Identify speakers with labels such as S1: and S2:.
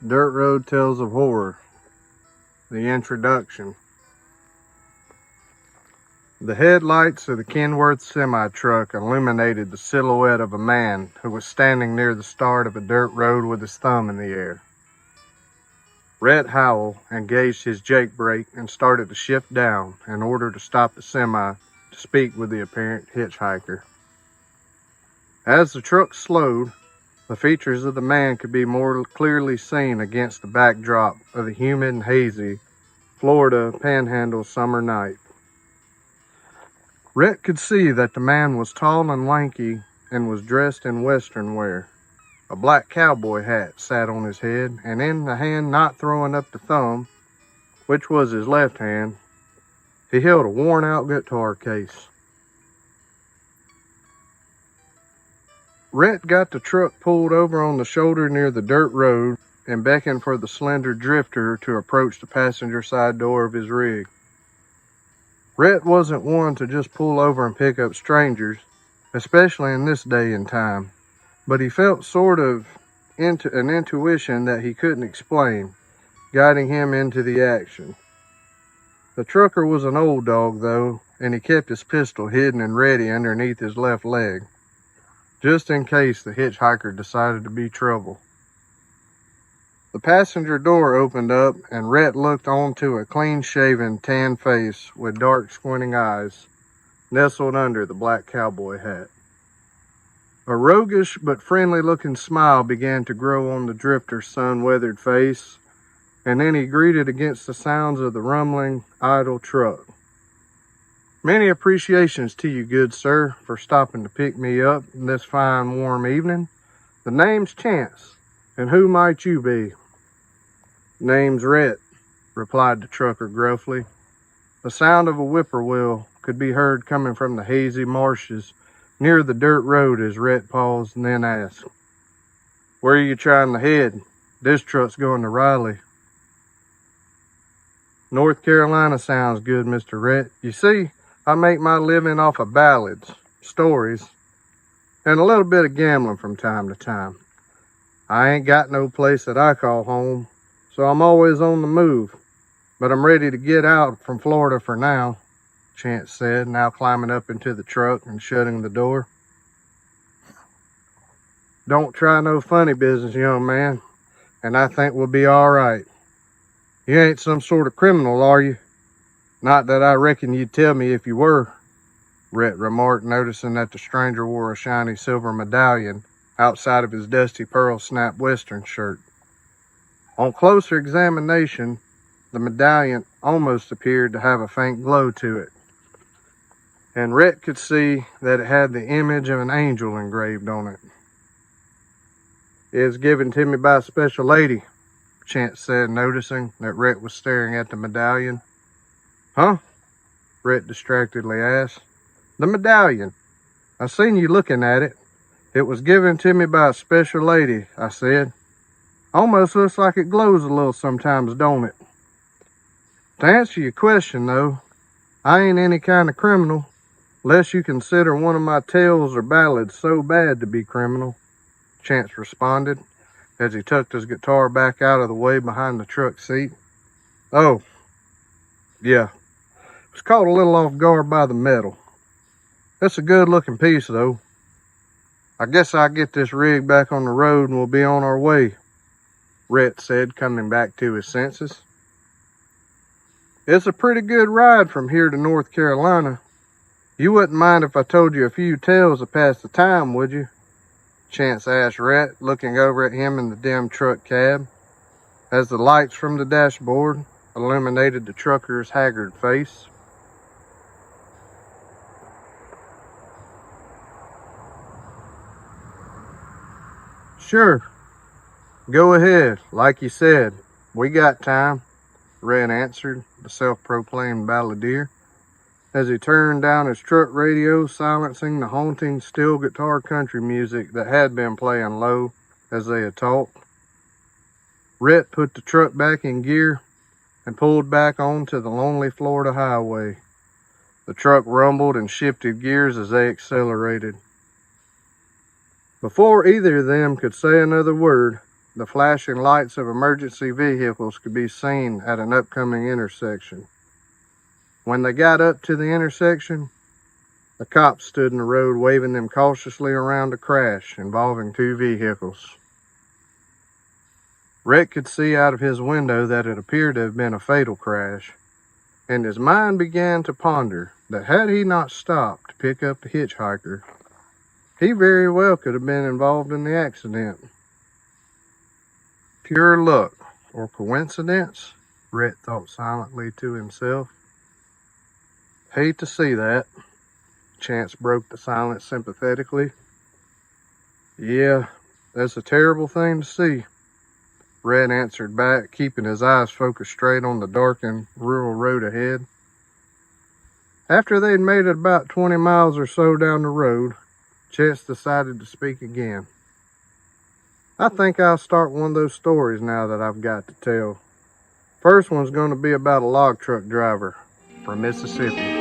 S1: Dirt Road Tales of Horror. The introduction. The headlights of the Kenworth semi-truck illuminated the silhouette of a man who was standing near the start of a dirt road with his thumb in the air. Rhett Howell engaged his jake brake and started to shift down in order to stop the semi to speak with the apparent hitchhiker. As the truck slowed, the features of the man could be more clearly seen against the backdrop of the humid and hazy Florida Panhandle summer night. Rhett could see that the man was tall and lanky and was dressed in Western wear. A black cowboy hat sat on his head, and in the hand not throwing up the thumb, which was his left hand, he held a worn-out guitar case. Rhett got the truck pulled over on the shoulder near the dirt road and beckoned for the slender drifter to approach the passenger side door of his rig. Rhett wasn't one to just pull over and pick up strangers, especially in this day and time, but he felt sort of an intuition that he couldn't explain, guiding him into the action. The trucker was an old dog, though, and he kept his pistol hidden and ready underneath his left leg, just in case the hitchhiker decided to be trouble. The passenger door opened up, and Rhett looked onto a clean-shaven, tan face with dark, squinting eyes, nestled under the black cowboy hat. A roguish but friendly-looking smile began to grow on the drifter's sun-weathered face, and then he greeted against the sounds of the rumbling, idle truck. "Many appreciations to you, good sir, for stopping to pick me up this fine, warm evening. The name's Chance, and who might you be?" "Name's Rhett," replied the trucker gruffly. The sound of a whippoorwill could be heard coming from the hazy marshes near the dirt road as Rhett paused and then asked, "Where are you trying to head? This truck's going to Riley." "North Carolina sounds good, Mr. Rhett. You see, I make my living off of ballads, stories, and a little bit of gambling from time to time. I ain't got no place that I call home, so I'm always on the move, but I'm ready to get out from Florida for now," Chance said, now climbing up into the truck and shutting the door. "Don't try no funny business, young man, and I think we'll be all right. You ain't some sort of criminal, are you? Not that I reckon you'd tell me if you were," Rhett remarked, noticing that the stranger wore a shiny silver medallion outside of his dusty pearl snap Western shirt. On closer examination, the medallion almost appeared to have a faint glow to it, and Rhett could see that it had the image of an angel engraved on it. "It's given to me by a special lady," Chance said, noticing that Rhett was staring at the medallion. "Huh?" Rhett distractedly asked. "The medallion. I seen you looking at it. It was given to me by a special lady," I said. "Almost looks like it glows a little sometimes, don't it?" "To answer your question, though, I ain't any kind of criminal, unless you consider one of my tales or ballads so bad to be criminal," Chance responded, as he tucked his guitar back out of the way behind the truck seat. "Oh, yeah. Was caught a little off guard by the metal. It's a good-looking piece, though. I guess I'll get this rig back on the road and we'll be on our way," Rhett said, coming back to his senses. "It's a pretty good ride from here to North Carolina. You wouldn't mind if I told you a few tales to pass the time, would you?" Chance asked Rhett, looking over at him in the dim truck cab, as the lights from the dashboard illuminated the trucker's haggard face. "Sure. Go ahead, like you said. We got time," Rhett answered, the self-proclaimed balladeer, as he turned down his truck radio, silencing the haunting steel guitar country music that had been playing low as they had talked. Rhett put the truck back in gear and pulled back onto the lonely Florida highway. The truck rumbled and shifted gears as they accelerated. Before either of them could say another word, the flashing lights of emergency vehicles could be seen at an upcoming intersection. When they got up to the intersection, a cop stood in the road waving them cautiously around a crash involving two vehicles. Rhett could see out of his window that it appeared to have been a fatal crash, and his mind began to ponder that had he not stopped to pick up the hitchhiker, he very well could have been involved in the accident. Pure luck or coincidence? Rhett thought silently to himself. Hate to see that. Chance broke the silence sympathetically. Yeah, that's a terrible thing to see, Rhett answered back, keeping his eyes focused straight on the darkened rural road ahead. After they'd made it about 20 miles or so down the road, Chance decided to speak again. I think I'll start one of those stories now that I've got to tell. First one's going to be about a log truck driver from Mississippi.